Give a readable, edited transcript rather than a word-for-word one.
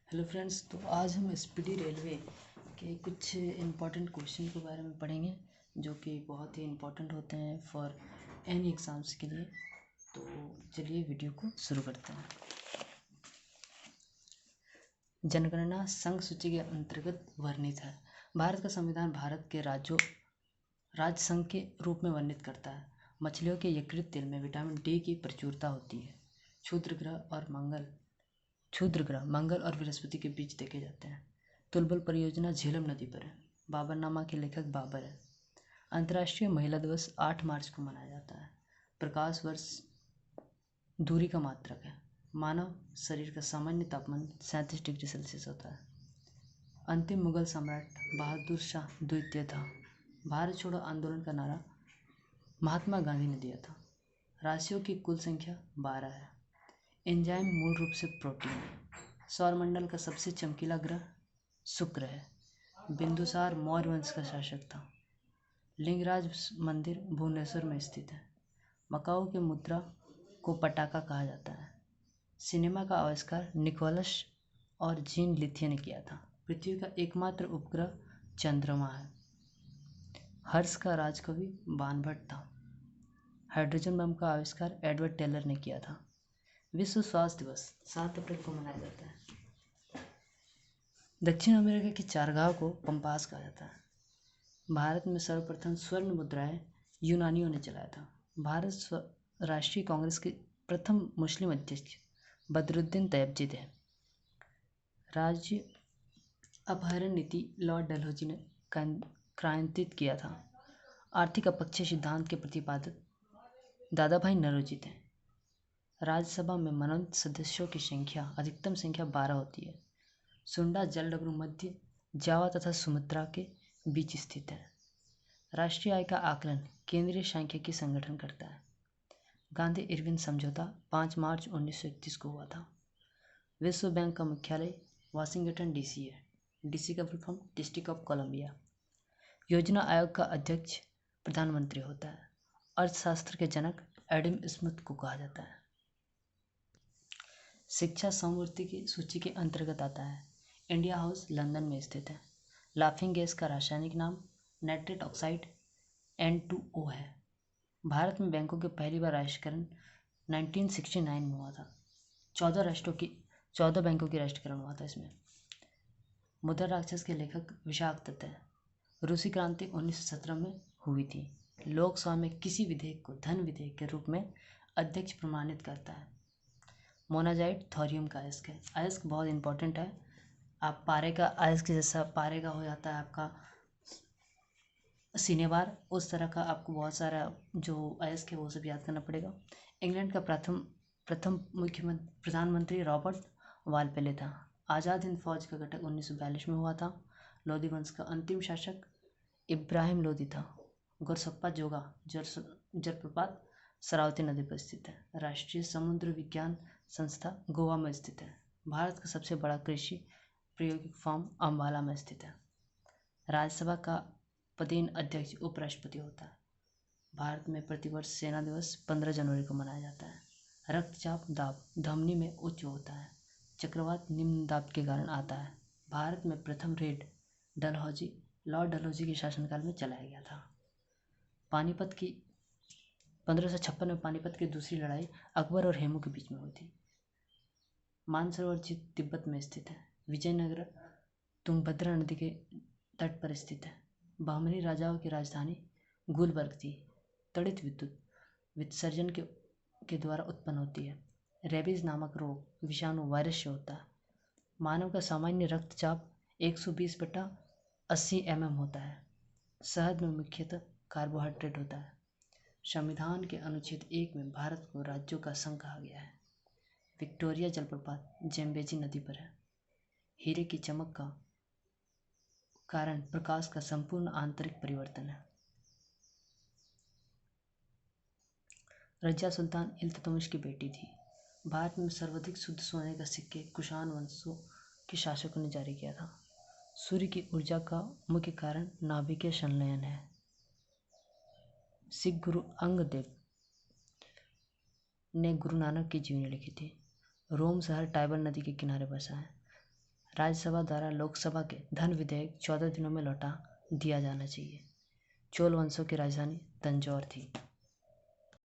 Hello friends, तो आज हम स्पीडी रेलवे के कुछ इम्पोर्टेंट क्वेश्चन के बारे में पढ़ेंगे जो कि बहुत ही इम्पोर्टेंट होते हैं फॉर एनी एग्ज़ाम्स के लिए। तो चलिए वीडियो को शुरू करते हैं। जनगणना संघ सूची के अंतर्गत वर्णित है। भारत का संविधान भारत के राज्य संघ के रूप में वर्णित करता है। मछलियों के यकृत तेल में विटामिन डी की प्रचुरता होती है। क्षुद्र ग्रह मंगल और बृहस्पति के बीच देखे जाते हैं। तुलबुल परियोजना झेलम नदी पर है। बाबरनामा के लेखक बाबर है। अंतर्राष्ट्रीय महिला दिवस 8 मार्च को मनाया जाता है। प्रकाश वर्ष दूरी का मात्रक है। मानव शरीर का सामान्य तापमान 37 डिग्री सेल्सियस होता है। अंतिम मुगल सम्राट बहादुर शाह द्वितीय था। भारत छोड़ो आंदोलन का नारा महात्मा गांधी ने दिया था। राशियों की कुल संख्या 12 है। एंजाइम मूल रूप से प्रोटीन है। सौरमंडल का सबसे चमकीला ग्रह शुक्र है। बिंदुसार मौर्य वंश का शासक था। लिंगराज मंदिर भुवनेश्वर में स्थित है। मकाऊ के मुद्रा को पटाखा कहा जाता है। सिनेमा का आविष्कार निकोलस और जीन लिथिया ने किया था। पृथ्वी का एकमात्र उपग्रह चंद्रमा है। हर्ष का राजकवि बाणभट्ट था। हाइड्रोजन बम का आविष्कार एडवर्ड टेलर ने किया था। विश्व स्वास्थ्य दिवस 7 अप्रैल को मनाया जाता है। दक्षिण अमेरिका की चारगाह को पंपास कहा जाता है। भारत में सर्वप्रथम स्वर्ण मुद्राएं यूनानियों ने चलाया था। भारत राष्ट्रीय कांग्रेस के प्रथम मुस्लिम अध्यक्ष बदरुद्दीन तैयबजी थे। राज्य अपहरण नीति लॉर्ड डलहौजी ने क्रांतित किया था। आर्थिक अपक्षय सिद्धांत के प्रतिपादक दादा भाई नौरोजी थे। राज्यसभा में मनोनीत सदस्यों की संख्या अधिकतम संख्या 12 होती है। सुंडा जलडमरू मध्य जावा तथा सुमात्रा के बीच स्थित है। राष्ट्रीय आय का आकलन केंद्रीय सांख्यिकी संगठन करता है। गांधी इरविन समझौता 5 मार्च 1931 को हुआ था। विश्व बैंक का मुख्यालय वाशिंगटन डीसी है। डीसी का full form district of Columbia. योजना आयोग का अध्यक्ष प्रधानमंत्री होता है। अर्थशास्त्र के जनक एडम स्मिथ को कहा जाता है। शिक्षा समवर्ती की सूची के अंतर्गत आता है। इंडिया हाउस लंदन में स्थित है। लाफिंग गैस का रासायनिक नाम नाइट्रेट ऑक्साइड N2O है। भारत में बैंकों के पहली बार राष्ट्रीयकरण 1969 में हुआ था। 14 बैंकों की राष्ट्रीयकरण हुआ था इसमें। मुद्रा राक्षस के लेखक विशाख दत्त है। रूसी क्रांति 1917 में हुई थी। लोकसभा में किसी विधेयक को धन विधेयक के रूप में अध्यक्ष प्रमाणित करता है। मोनाजाइट थोरियम का अयस्क है। अयस्क बहुत इंपॉर्टेंट है। आप पारे का अयस्क जैसा पारे का हो जाता है आपका सिनेबार, उस तरह का आपको बहुत सारा जो अयस्क है वो सब याद करना पड़ेगा। इंग्लैंड का प्रथम प्रधानमंत्री रॉबर्ट वालपेले था। आज़ाद हिंद फौज का गठन 1942 में हुआ था। लोधी वंश का अंतिम शासक इब्राहिम लोधी था। गोरसप्पा जोगा जलप्रपात शरावती नदी पर स्थित है। राष्ट्रीय समुद्र विज्ञान संस्था गोवा में स्थित है। भारत का सबसे बड़ा कृषि प्रायोगिक फार्म अम्बाला में स्थित है। राज्यसभा का पदेन अध्यक्ष उपराष्ट्रपति होता है। भारत में प्रतिवर्ष सेना दिवस 15 जनवरी को मनाया जाता है। रक्तचाप दाब धमनी में उच्च होता है। चक्रवात निम्न दाब के कारण आता है। भारत में प्रथम रेड लॉर्ड डलहौजी के शासनकाल में चलाया गया था। 1556 में पानीपत की दूसरी लड़ाई अकबर और हेमू के बीच में हुई थी। मानसरोवर झील तिब्बत में स्थित है। विजयनगर तुंगभद्रा नदी के तट पर स्थित है। बहमनी राजाओं की राजधानी गुलबर्ग थी। तड़ित विद्युत विसर्जन के द्वारा उत्पन्न होती है। रेबीज नामक रोग विषाणु वायरस से होता है। मानव का सामान्य रक्तचाप 120/80 mm होता है। शहद में मुख्यतः कार्बोहाइड्रेट होता है। संविधान के अनुच्छेद 1 में भारत को राज्यों का संघ कहा गया है। विक्टोरिया जलप्रपात जेम्बेजी नदी पर है। हीरे की चमक का कारण प्रकाश का संपूर्ण आंतरिक परिवर्तन है। रजिया सुल्तान इल्तुतमिश की बेटी थी। भारत में सर्वाधिक शुद्ध सोने का सिक्के कुषाण वंशों के शासकों ने जारी किया था। सूर्य की ऊर्जा का मुख्य कारण नाभिकीय संलयन है। सिख गुरु अंगदेव ने गुरु नानक की जीवनी लिखी थी। रोम शहर टाइबर नदी के किनारे बसा है। राज्यसभा द्वारा लोकसभा के धन विधेयक 14 दिनों में लौटा दिया जाना चाहिए। चोल वंशों की राजधानी तंजौर थी।